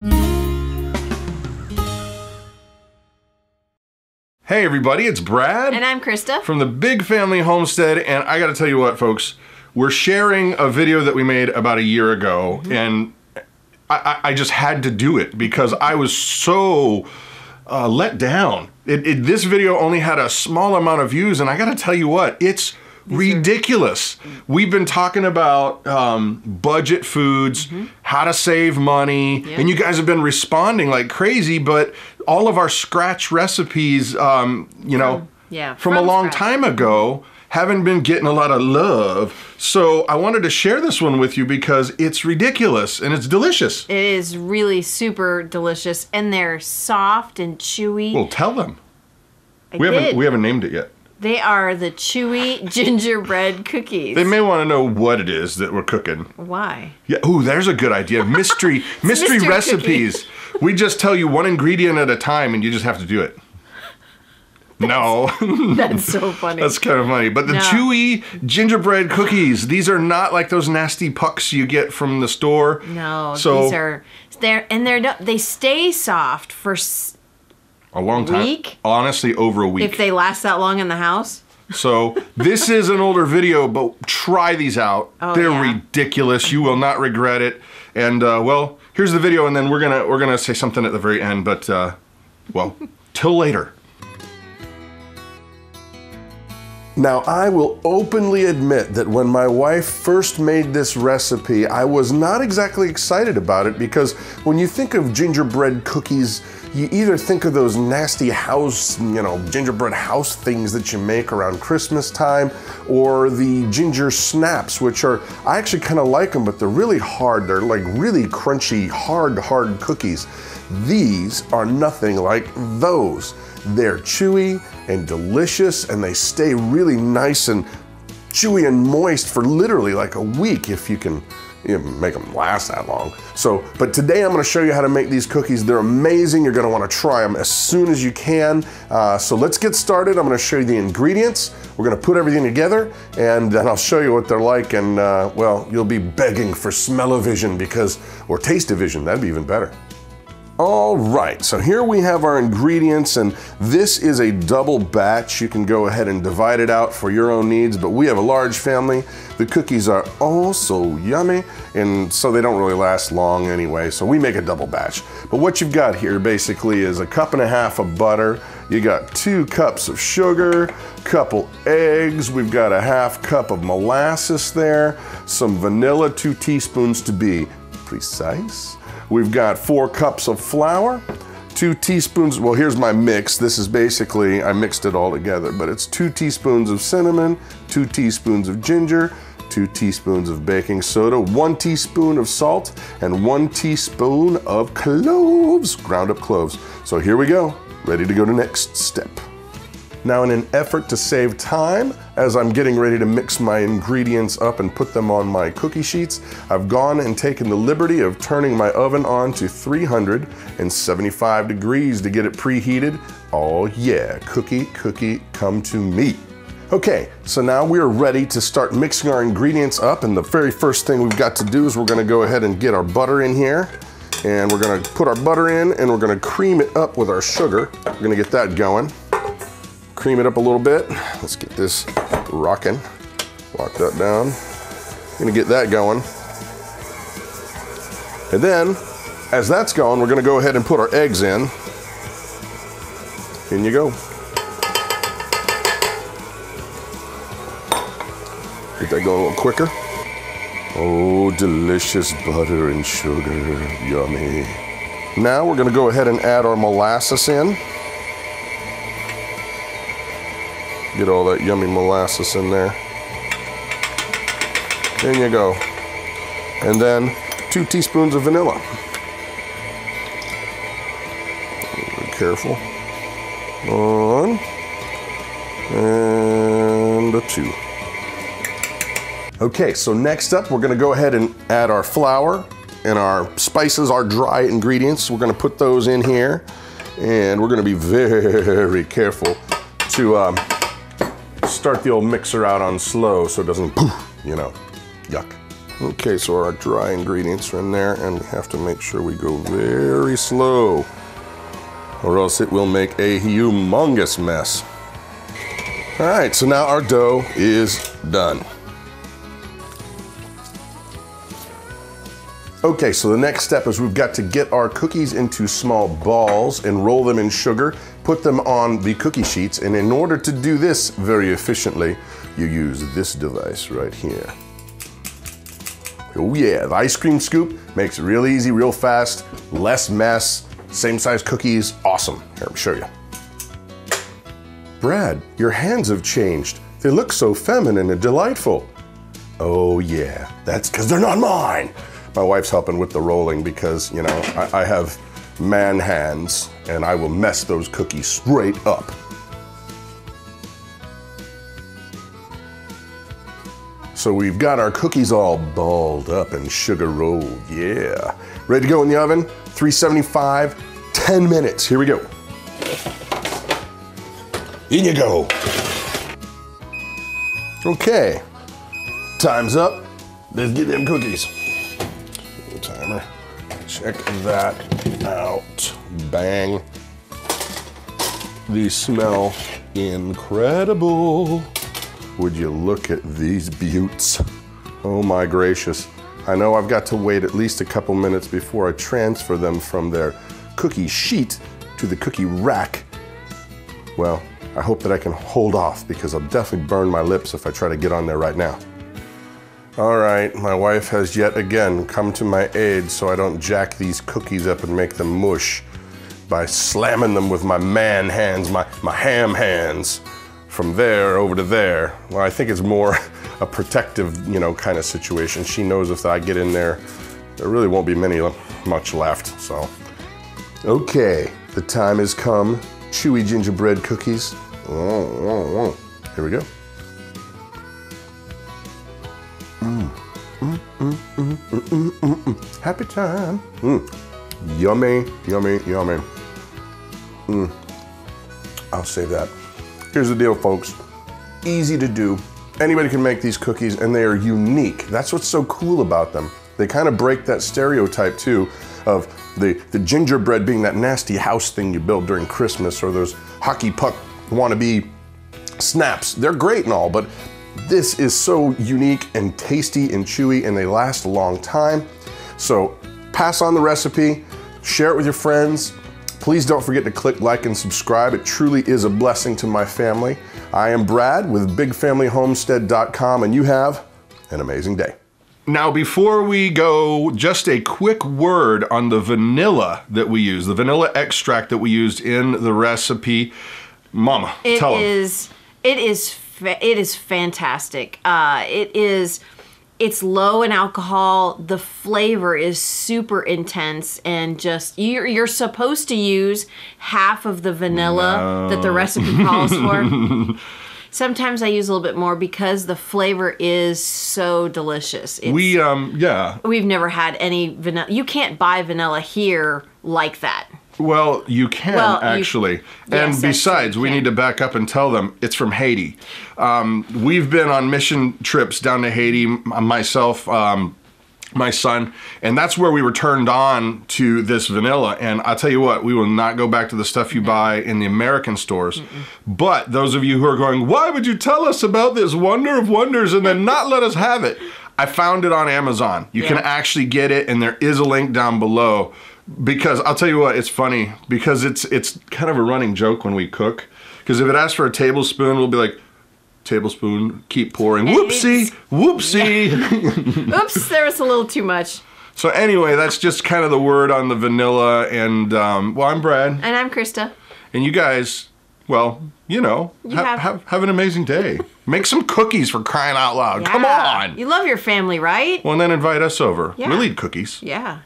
Hey everybody, it's Brad. And I'm Christa. From the Big Family Homestead, and I gotta tell you what, folks, we're sharing a video that we made about a year ago, and I just had to do it because I was so let down. This video only had a small amount of views, and I gotta tell you what, it's ridiculous. We've been talking about budget foods, how to save money, and you guys have been responding like crazy, but all of our scratch recipes, you know, from a long time ago, haven't been getting a lot of love. So I wanted to share this one with you because it's ridiculous and it's delicious. It is really super delicious, and they're soft and chewy. Well, tell them. We haven't named it yet. They are the Chewy gingerbread cookies. They may want to know what it is that we're cooking. Why? Yeah. Ooh, there's a good idea. Mystery recipes. We just tell you one ingredient at a time, and you just have to do it. No. That's so funny. That's kind of funny. But the Chewy gingerbread cookies, these are not like those nasty pucks you get from the store. No, these are, they stay soft for a long time. Week? Honestly, over a week. If they last that long in the house. So this is an older video, but try these out. Oh, they're ridiculous. You will not regret it. And well, here's the video, and then we're gonna say something at the very end. But well, till later. Now, I will openly admit that when my wife first made this recipe, I was not exactly excited about it because when you think of gingerbread cookies, you either think of those nasty house, gingerbread house things that you make around Christmas time, or the ginger snaps, which are, I actually kind of like them, but they're really hard. They're like really crunchy, hard cookies. These are nothing like those. They're chewy and delicious, and they stay really nice and chewy and moist for literally like a week if you can make them last that long. So, but today I'm gonna show you how to make these cookies. They're amazing. You're gonna wanna try them as soon as you can. So let's get started. I'm gonna show you the ingredients. We're gonna put everything together, and then I'll show you what they're like, and well, you'll be begging for smell-o-vision or taste-o-vision. That'd be even better. All right, so here we have our ingredients, and this is a double batch. You can go ahead and divide it out for your own needs, but we have a large family. The cookies are so yummy, and so they don't really last long anyway, so we make a double batch. But what you've got here basically is a 1.5 cups of butter. You got 2 cups of sugar, couple eggs. We've got a 1/2 cup of molasses there, some vanilla, 2 teaspoons to be precise. We've got 4 cups of flour, 2 teaspoons, well, here's my mix. This is basically, I mixed it all together, but it's 2 teaspoons of cinnamon, 2 teaspoons of ginger, 2 teaspoons of baking soda, 1 teaspoon of salt, and 1 teaspoon of cloves, ground up cloves. So here we go, ready to go to next step. Now, in an effort to save time, as I'm getting ready to mix my ingredients up and put them on my cookie sheets, I've gone and taken the liberty of turning my oven on to 375 degrees to get it preheated. Oh yeah, cookie, come to me. Okay, so now we're ready to start mixing our ingredients up, and the very first thing we've got to do is we're gonna go ahead and get our butter in here. And we're gonna put our butter in, and we're gonna cream it up with our sugar. We're gonna get that going. Cream it up a little bit. Let's get this rocking. Lock that down. Gonna get that going. And then, as that's going, we're gonna go ahead and put our eggs in. In you go. Get that going a little quicker. Oh, delicious butter and sugar, yummy. Now we're gonna go ahead and add our molasses in. Get all that yummy molasses in there. In you go. And then 2 teaspoons of vanilla. Be careful. 1 and 2. Okay, so next up, we're gonna go ahead and add our flour and our spices, our dry ingredients. We're gonna put those in here, and we're gonna be very careful to start the old mixer out on slow so it doesn't poof, yuck. Okay, so our dry ingredients are in there, and we have to make sure we go very slow, or else it will make a humongous mess. All right, so now our dough is done. Okay, so the next step is we've got to get our cookies into small balls and roll them in sugar, put them on the cookie sheets, and in order to do this very efficiently, you use this device right here. Oh yeah, the ice cream scoop makes it real easy, real fast, less mess, same size cookies, awesome. Here, let me show you. Brad, your hands have changed. They look so feminine and delightful. Oh yeah, that's because they're not mine. My wife's helping with the rolling because, you know, I have man hands and I will mess those cookies straight up. So we've got our cookies all balled up and sugar rolled, yeah. Ready to go in the oven, 375, 10 minutes, here we go. In you go. Okay, time's up. Let's get them cookies. Timer. Check that out. Bang. These smell incredible. Would you look at these beauts? Oh my gracious. I know I've got to wait at least a couple minutes before I transfer them from their cookie sheet to the cookie rack. Well, I hope that I can hold off because I'll definitely burn my lips if I try to get on there right now. All right, my wife has yet again come to my aid so I don't jack these cookies up and make them mush by slamming them with my man hands, my ham hands, from there over to there. Well, I think it's more a protective, you know, kind of situation. She knows if I get in there, there really won't be much left, so. Okay, the time has come. Chewy gingerbread cookies. Here we go. Happy time. Yummy, yummy, yummy. I'll save that. Here's the deal, folks. Easy to do. Anybody can make these cookies and they are unique. That's what's so cool about them. They kind of break that stereotype too of the gingerbread being that nasty house thing you build during Christmas or those hockey puck wannabe snaps. They're great and all, but this is so unique and tasty and chewy and they last a long time. So pass on the recipe, share it with your friends. Please don't forget to click like and subscribe. It truly is a blessing to my family. I am Brad with bigfamilyhomestead.com and you have an amazing day. Now, before we go, just a quick word on the vanilla that we use, the vanilla extract that we used in the recipe. Mama, tell them. It is fantastic. It's low in alcohol. The flavor is super intense and just, you're supposed to use half of the vanilla that the recipe calls for. Sometimes I use a little bit more because the flavor is so delicious. We've never had any vanilla. You can't buy vanilla here like that. Well, you can actually. And besides, we need to back up and tell them it's from Haiti. We've been on mission trips down to Haiti, myself, my son, and that's where we were turned on to this vanilla. And I'll tell you what, we will not go back to the stuff you buy in the American stores. But those of you who are going, why would you tell us about this wonder of wonders and then not let us have it? I found it on Amazon. You can actually get it, and there is a link down below. Because I'll tell you what, it's funny because it's kind of a running joke when we cook. Because if it asks for a tablespoon, we'll be like, tablespoon, keep pouring. Whoopsie, whoopsie. Oops, there was a little too much. So anyway, that's just kind of the word on the vanilla. And well, I'm Brad. And I'm Krista. And you guys, well, you know, have an amazing day. Make some cookies for crying out loud. Yeah. Come on. You love your family, right? Well, and then invite us over. Yeah. We'll eat cookies. Yeah.